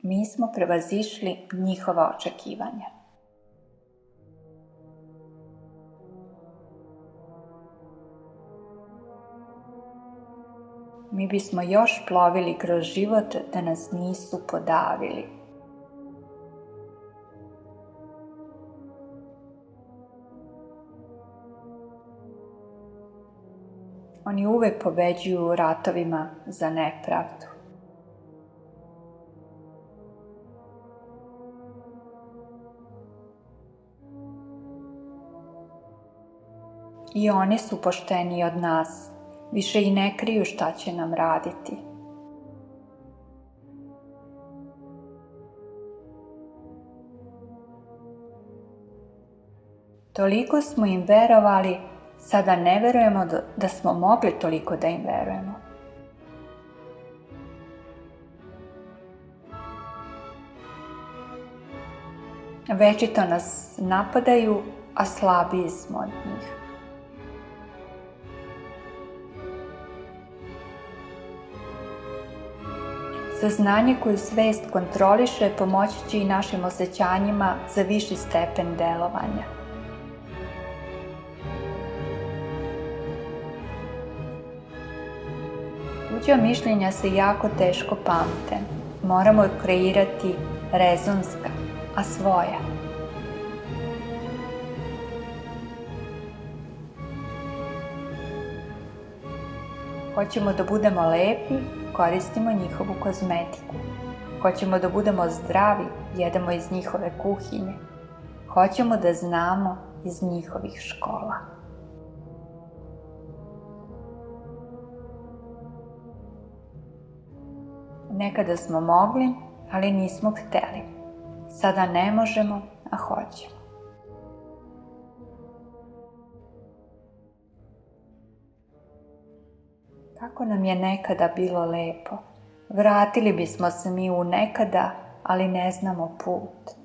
Mi smo prevazišli njihova očekivanja. Mi bismo još plovili kroz život da nas nisu podavili. Oni uvek pobeđuju u ratovima za nepravdu. I oni su pošteniji od nas, više i ne kriju šta će nam raditi. Toliko smo im verovali, sada ne verujemo da smo mogli toliko da im verujemo. Večito nas napadaju, a slabiji smo od njih. Saznanje koju svest kontroliše pomoći će i našim osjećanjima za viši stepen delovanja. Tuđa mišljenja se jako teško pamte. Moramo kreirati rezonska, a svoja. Hoćemo da budemo lepi, koristimo njihovu kozmetiku. Hoćemo da budemo zdravi, jedemo iz njihove kuhinje. Hoćemo da znamo iz njihovih škola. Nekada smo mogli, ali nismo hteli. Sada ne možemo, a hoćemo. Kako nam je nekada bilo lepo. Vratili bismo se mi u nekada, ali ne znamo put.